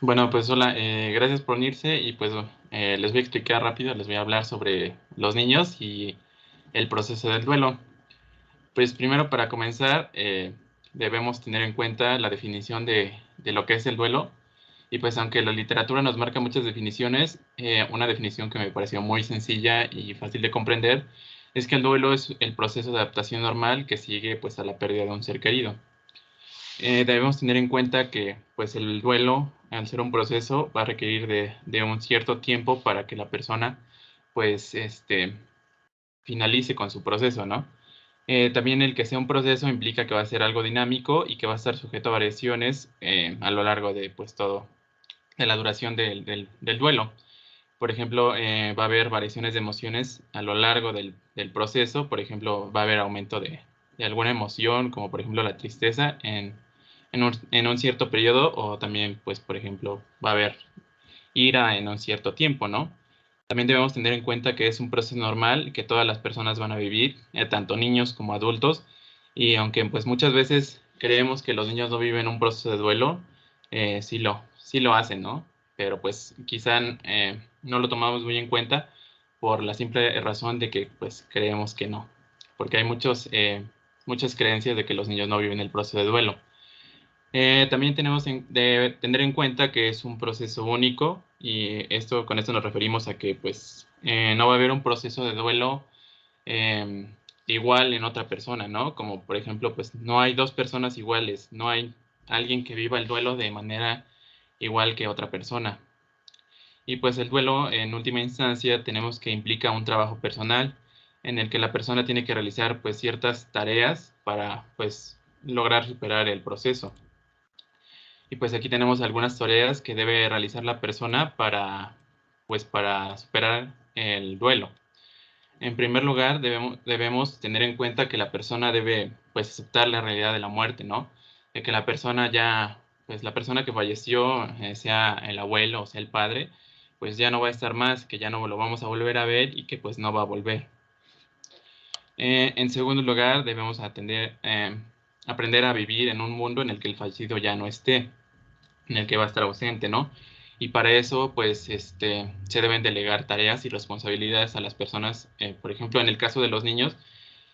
Bueno, pues hola, gracias por unirse y pues les voy a explicar rápido, les voy a hablar sobre los niños y el proceso del duelo. Pues primero para comenzar, debemos tener en cuenta la definición de lo que es el duelo y pues aunque la literatura nos marca muchas definiciones, una definición que me pareció muy sencilla y fácil de comprender es que el duelo es el proceso de adaptación normal que sigue pues a la pérdida de un ser querido. Debemos tener en cuenta que, pues, el duelo, al ser un proceso, va a requerir de un cierto tiempo para que la persona, pues, finalice con su proceso, ¿no? También el que sea un proceso implica que va a ser algo dinámico y que va a estar sujeto a variaciones, a lo largo de, pues, todo de la duración del duelo. Por ejemplo, va a haber variaciones de emociones a lo largo del proceso. Por ejemplo, va a haber aumento de alguna emoción, como por ejemplo la tristeza en un cierto periodo, o también, pues, por ejemplo, va a haber ira en un cierto tiempo, ¿no? También debemos tener en cuenta que es un proceso normal que todas las personas van a vivir, tanto niños como adultos, y aunque pues muchas veces creemos que los niños no viven un proceso de duelo, sí lo hacen, ¿no? Pero pues quizá no lo tomamos muy en cuenta por la simple razón de que pues creemos que no, porque hay muchas creencias de que los niños no viven el proceso de duelo. También tenemos de tener en cuenta que es un proceso único y con esto nos referimos a que pues no va a haber un proceso de duelo igual en otra persona, ¿no? Como por ejemplo, pues no hay dos personas iguales, no hay alguien que viva el duelo de manera igual que otra persona. Y pues el duelo en última instancia tenemos que implica un trabajo personal en el que la persona tiene que realizar pues ciertas tareas para pues lograr superar el proceso. Y pues aquí tenemos algunas tareas que debe realizar la persona para superar el duelo. En primer lugar, debemos tener en cuenta que la persona debe, pues, aceptar la realidad de la muerte, ¿no? De que la persona que falleció, sea el abuelo o sea el padre, pues ya no va a estar más, que ya no lo vamos a volver a ver y que pues no va a volver. En segundo lugar, debemos aprender a vivir en un mundo en el que el fallecido ya no esté, en el que va a estar ausente, ¿no? Y para eso, pues, se deben delegar tareas y responsabilidades a las personas. Por ejemplo, en el caso de los niños,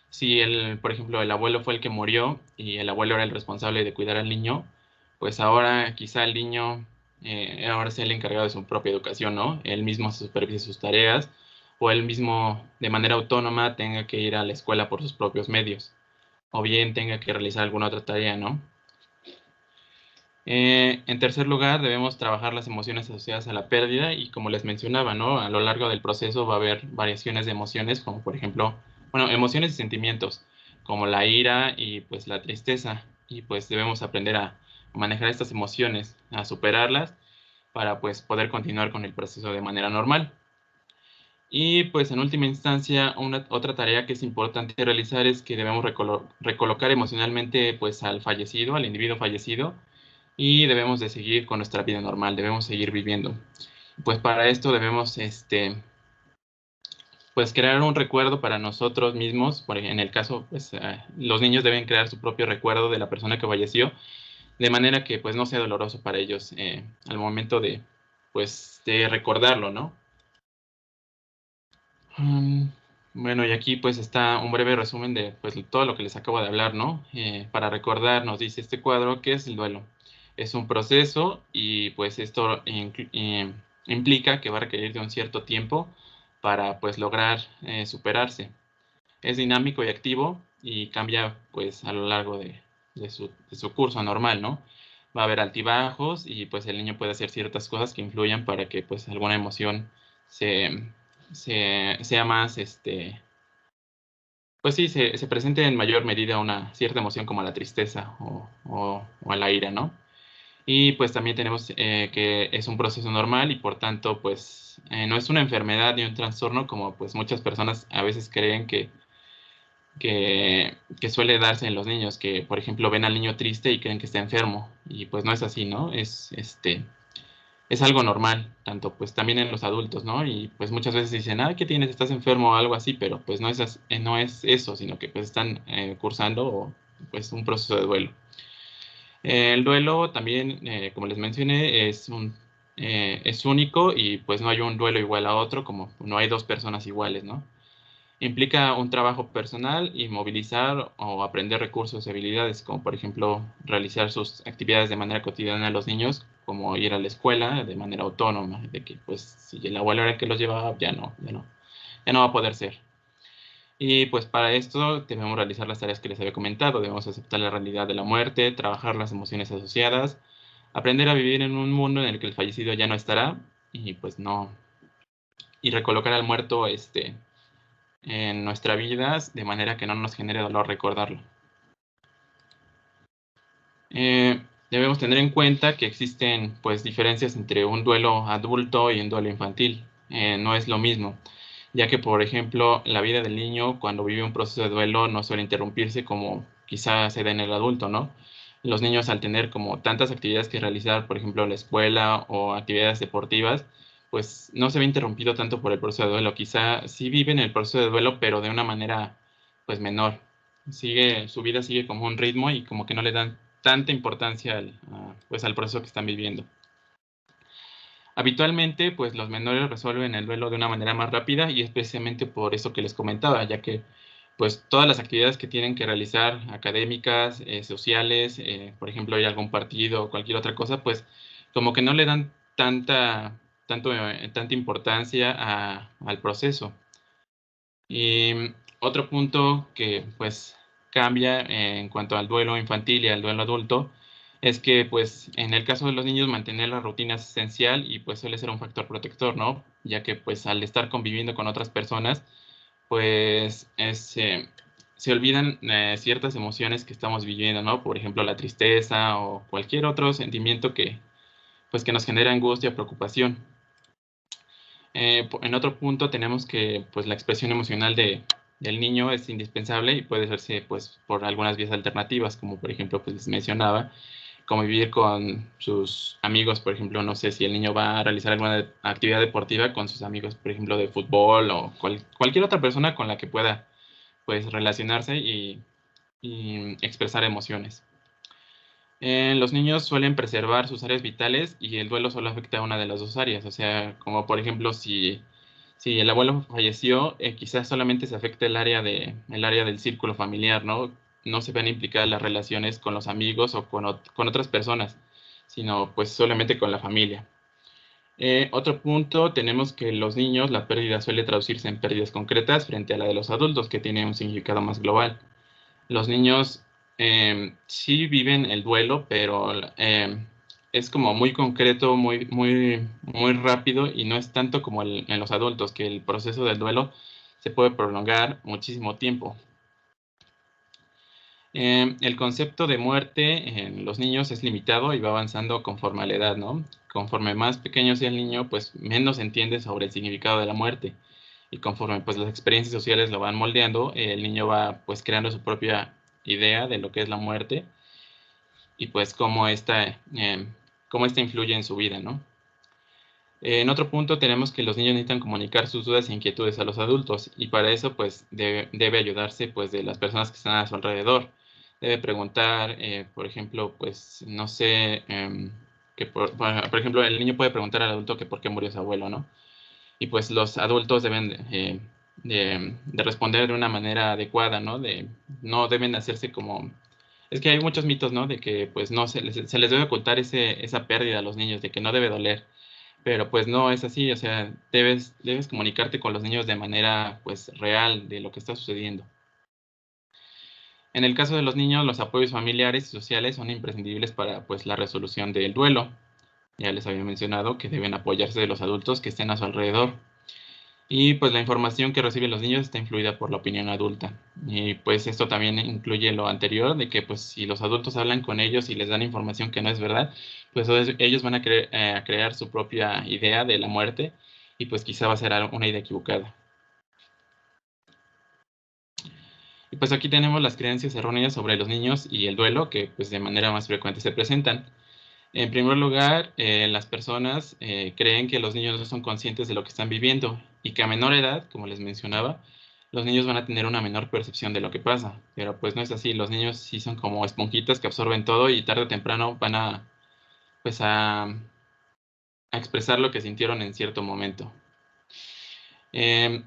si por ejemplo, el abuelo fue el que murió y el abuelo era el responsable de cuidar al niño, pues ahora quizá el niño, ahora sea el encargado de su propia educación, ¿no? Él mismo supervise sus tareas o él mismo, de manera autónoma, tenga que ir a la escuela por sus propios medios o bien tenga que realizar alguna otra tarea, ¿no? En tercer lugar, debemos trabajar las emociones asociadas a la pérdida y como les mencionaba, ¿no? A lo largo del proceso va a haber variaciones de emociones, como por ejemplo, bueno, emociones y sentimientos, como la ira y pues la tristeza. Y pues debemos aprender a manejar estas emociones, a superarlas para pues poder continuar con el proceso de manera normal. Y pues en última instancia, otra tarea que es importante realizar es que debemos recolocar emocionalmente pues al fallecido, al individuo fallecido, y debemos de seguir con nuestra vida normal, debemos seguir viviendo. Pues para esto debemos, pues crear un recuerdo para nosotros mismos. En el caso, pues los niños deben crear su propio recuerdo de la persona que falleció, de manera que pues no sea doloroso para ellos al momento pues, de recordarlo, ¿no? Mm, bueno, y aquí pues está un breve resumen de pues todo lo que les acabo de hablar, ¿no? Para recordar, nos dice este cuadro, ¿qué es el duelo? Es un proceso y pues esto implica que va a requerir de un cierto tiempo para pues lograr superarse. Es dinámico y activo y cambia pues a lo largo de su curso normal, ¿no? Va a haber altibajos y pues el niño puede hacer ciertas cosas que influyan para que pues alguna emoción se, sea más, pues sí, se presente en mayor medida una cierta emoción como la tristeza o la ira, ¿no? Y pues también tenemos que es un proceso normal y por tanto pues no es una enfermedad ni un trastorno como pues muchas personas a veces creen que suele darse en los niños, que por ejemplo ven al niño triste y creen que está enfermo y pues no es así, ¿no? Es algo normal, tanto pues también en los adultos, ¿no? Y pues muchas veces dicen, ah, ¿qué tienes? ¿Estás enfermo o algo así? Pero pues no es eso, sino que pues están cursando pues un proceso de duelo. El duelo también, como les mencioné, es único y pues no hay un duelo igual a otro, como no hay dos personas iguales, ¿no? Implica un trabajo personal y movilizar o aprender recursos y habilidades, como por ejemplo realizar sus actividades de manera cotidiana a los niños, como ir a la escuela de manera autónoma, de que pues si el abuelo era el que los llevaba, ya no va a poder ser. Y pues para esto debemos realizar las tareas que les había comentado, debemos aceptar la realidad de la muerte, trabajar las emociones asociadas, aprender a vivir en un mundo en el que el fallecido ya no estará y pues no, y recolocar al muerto en nuestra vida de manera que no nos genere dolor recordarlo. Debemos tener en cuenta que existen pues diferencias entre un duelo adulto y un duelo infantil. No es lo mismo, ya que por ejemplo la vida del niño cuando vive un proceso de duelo no suele interrumpirse como quizás se da en el adulto, ¿no? Los niños al tener como tantas actividades que realizar, por ejemplo la escuela o actividades deportivas, pues no se ve interrumpido tanto por el proceso de duelo. Quizá sí viven el proceso de duelo, pero de una manera pues menor. Su vida sigue como un ritmo y como que no le dan tanta importancia pues al proceso que están viviendo. Habitualmente, pues los menores resuelven el duelo de una manera más rápida y es precisamente por eso que les comentaba, ya que pues todas las actividades que tienen que realizar, académicas, sociales, por ejemplo, ir a algún partido o cualquier otra cosa, pues como que no le dan tanta importancia al proceso. Y otro punto que pues cambia en cuanto al duelo infantil y al duelo adulto es que pues en el caso de los niños mantener la rutina es esencial y pues suele ser un factor protector, ¿no? Ya que pues al estar conviviendo con otras personas pues se olvidan ciertas emociones que estamos viviendo, ¿no? Por ejemplo la tristeza o cualquier otro sentimiento que pues que nos genera angustia o preocupación. En otro punto tenemos que pues la expresión emocional del niño es indispensable y puede hacerse pues por algunas vías alternativas, como por ejemplo pues les mencionaba, convivir con sus amigos, por ejemplo, no sé si el niño va a realizar alguna actividad deportiva con sus amigos, por ejemplo, de fútbol o cualquier otra persona con la que pueda pues relacionarse y expresar emociones. Los niños suelen preservar sus áreas vitales y el duelo solo afecta a una de las dos áreas, o sea, como por ejemplo si el abuelo falleció, quizás solamente se afecte el área del círculo familiar, ¿no? No se ven implicadas las relaciones con los amigos o con otras personas, sino pues solamente con la familia. Otro punto, tenemos que los niños, la pérdida suele traducirse en pérdidas concretas frente a la de los adultos, que tiene un significado más global. Los niños sí viven el duelo, pero es como muy concreto, muy rápido y no es tanto como en los adultos, que el proceso del duelo se puede prolongar muchísimo tiempo. El concepto de muerte en los niños es limitado y va avanzando conforme a la edad, ¿no? Conforme más pequeño sea el niño, pues menos entiende sobre el significado de la muerte. Y conforme pues las experiencias sociales lo van moldeando, el niño va pues creando su propia idea de lo que es la muerte y pues cómo esta influye en su vida, ¿no? En otro punto tenemos que los niños necesitan comunicar sus dudas e inquietudes a los adultos y para eso pues debe ayudarse pues de las personas que están a su alrededor. Debe preguntar, por ejemplo, pues no sé, por ejemplo, el niño puede preguntar al adulto que por qué murió su abuelo, ¿no? Y pues los adultos deben de responder de una manera adecuada, ¿no? No deben hacerse como... Es que hay muchos mitos, ¿no? De que pues no se les debe ocultar esa pérdida a los niños, de que no debe doler. Pero pues no es así, o sea, debes comunicarte con los niños de manera pues real de lo que está sucediendo. En el caso de los niños, los apoyos familiares y sociales son imprescindibles para pues la resolución del duelo. Ya les había mencionado que deben apoyarse de los adultos que estén a su alrededor. Y pues la información que reciben los niños está influida por la opinión adulta. Y pues esto también incluye lo anterior, de que pues si los adultos hablan con ellos y les dan información que no es verdad, pues ellos van a crear su propia idea de la muerte y pues quizá va a ser una idea equivocada. Y pues aquí tenemos las creencias erróneas sobre los niños y el duelo que pues de manera más frecuente se presentan. En primer lugar, las personas creen que los niños no son conscientes de lo que están viviendo y que a menor edad, como les mencionaba, los niños van a tener una menor percepción de lo que pasa, pero pues no es así. Los niños sí son como esponjitas que absorben todo y tarde o temprano van a, pues a expresar lo que sintieron en cierto momento. En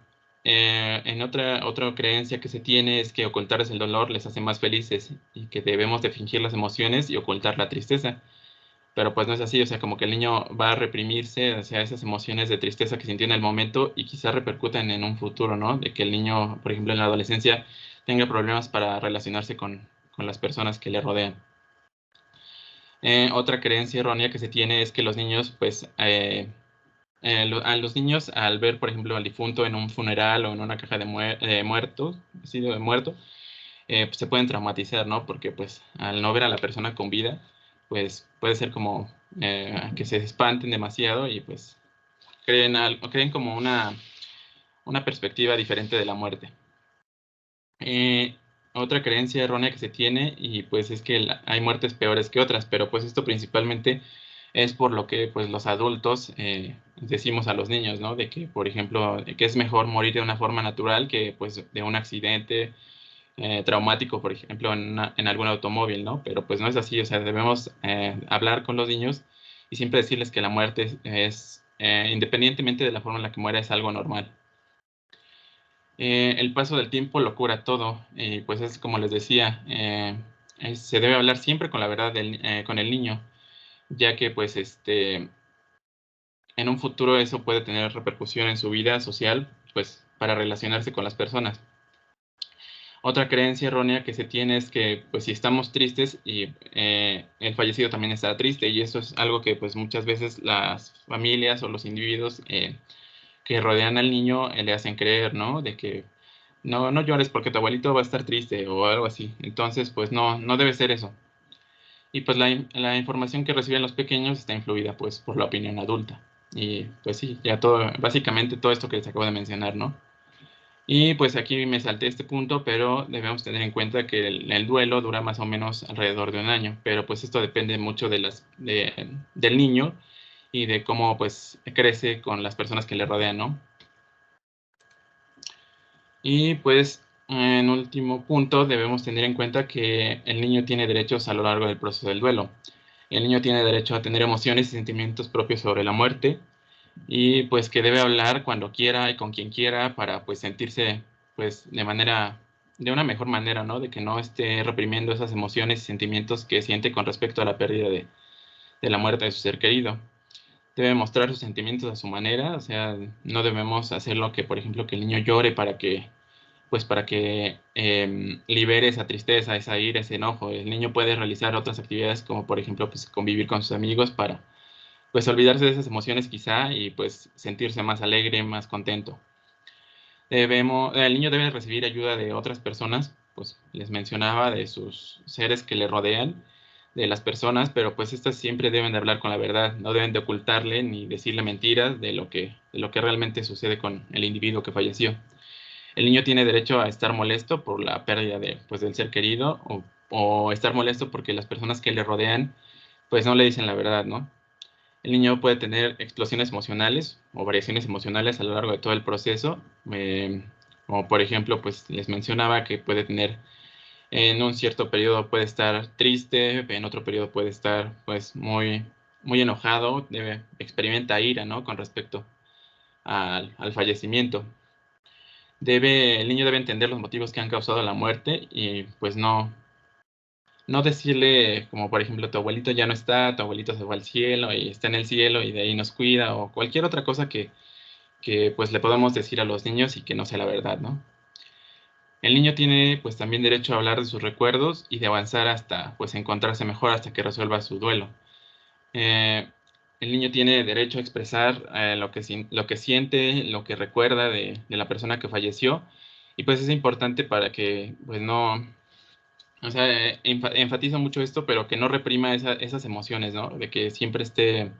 otra creencia que se tiene es que ocultarles el dolor les hace más felices y que debemos de fingir las emociones y ocultar la tristeza. Pero pues no es así, o sea, como que el niño va a reprimirse hacia esas emociones de tristeza que sintió en el momento y quizás repercutan en un futuro, ¿no? De que el niño, por ejemplo, en la adolescencia tenga problemas para relacionarse con las personas que le rodean. Otra creencia errónea que se tiene es que los niños, pues, a los niños al ver, por ejemplo, al difunto en un funeral o en una caja de muertos, así de muerto, pues se pueden traumatizar, ¿no? Porque pues al no ver a la persona con vida, pues puede ser como que se espanten demasiado y pues creen como una perspectiva diferente de la muerte. Eh, Otra creencia errónea que se tiene y pues es que hay muertes peores que otras, pero pues esto principalmente es por lo que pues los adultos decimos a los niños, ¿no? De que, por ejemplo, que es mejor morir de una forma natural que pues de un accidente traumático, por ejemplo, en algún automóvil, ¿no? Pero pues no es así, o sea, debemos hablar con los niños y siempre decirles que la muerte independientemente de la forma en la que muera, es algo normal. El paso del tiempo lo cura todo, y pues es como les decía, se debe hablar siempre con la verdad con el niño, ya que pues en un futuro eso puede tener repercusión en su vida social, pues para relacionarse con las personas. Otra creencia errónea que se tiene es que, pues, si estamos tristes y el fallecido también estará triste, y eso es algo que, pues, muchas veces las familias o los individuos que rodean al niño le hacen creer, ¿no? De que no llores porque tu abuelito va a estar triste o algo así. Entonces, pues, no debe ser eso. Y pues la información que reciben los pequeños está influida, pues, por la opinión adulta. Y pues sí, ya todo, básicamente todo esto que les acabo de mencionar, ¿no? Y pues aquí me salté este punto, pero debemos tener en cuenta que el duelo dura más o menos alrededor de un año, pero pues esto depende mucho del niño y de cómo pues crece con las personas que le rodean, ¿no? Y pues en último punto debemos tener en cuenta que el niño tiene derechos a lo largo del proceso del duelo. El niño tiene derecho a tener emociones y sentimientos propios sobre la muerte y pues que debe hablar cuando quiera y con quien quiera para pues sentirse pues de una mejor manera, ¿no? De que no esté reprimiendo esas emociones y sentimientos que siente con respecto a la pérdida de la muerte de su ser querido. Debe mostrar sus sentimientos a su manera, o sea, no debemos hacer lo que, por ejemplo, que el niño llore para que libere esa tristeza, esa ira, ese enojo. El niño puede realizar otras actividades como, por ejemplo, pues convivir con sus amigos para pues olvidarse de esas emociones quizá y pues sentirse más alegre, más contento. El niño debe recibir ayuda de otras personas, pues les mencionaba de sus seres que le rodean, de las personas, pero pues estas siempre deben de hablar con la verdad, no deben de ocultarle ni decirle mentiras de lo que realmente sucede con el individuo que falleció. El niño tiene derecho a estar molesto por la pérdida pues, del ser querido o estar molesto porque las personas que le rodean pues no le dicen la verdad, ¿no? El niño puede tener explosiones emocionales o variaciones emocionales a lo largo de todo el proceso, como por ejemplo, pues les mencionaba que puede tener en un cierto periodo puede estar triste, en otro periodo puede estar pues muy enojado, experimenta ira, ¿no? Con respecto al fallecimiento. El niño debe entender los motivos que han causado la muerte y pues no decirle como por ejemplo tu abuelito ya no está, tu abuelito se fue al cielo y está en el cielo y de ahí nos cuida o cualquier otra cosa que pues le podamos decir a los niños y que no sea la verdad, ¿no? El niño tiene pues también derecho a hablar de sus recuerdos y de avanzar hasta pues encontrarse mejor hasta que resuelva su duelo. Eh, el niño tiene derecho a expresar lo que siente, lo que recuerda de la persona que falleció y pues es importante para que pues no, o sea, enfatizo mucho esto, pero que no reprima esas emociones, ¿no? De que eh, siempre esté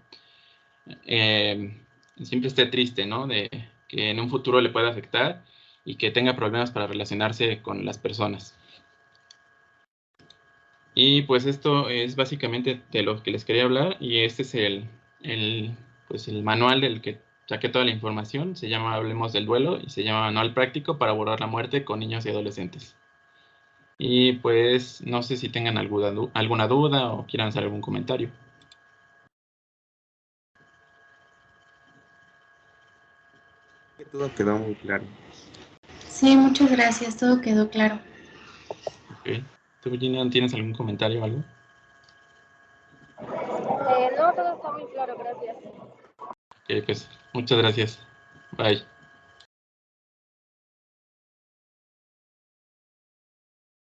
triste, ¿no? De que en un futuro le pueda afectar y que tenga problemas para relacionarse con las personas. Y pues esto es básicamente de lo que les quería hablar y este es pues el manual saqué toda la información, se llama Hablemos del Duelo y se llama Manual Práctico para abordar la muerte con niños y adolescentes. Y pues no sé si tengan alguna duda o quieran hacer algún comentario. Todo quedó muy claro. Sí, muchas gracias, todo quedó claro. Ok. ¿Tú, Gina, tienes algún comentario o algo? No, todo está muy claro, gracias. Ok, pues muchas gracias. Bye.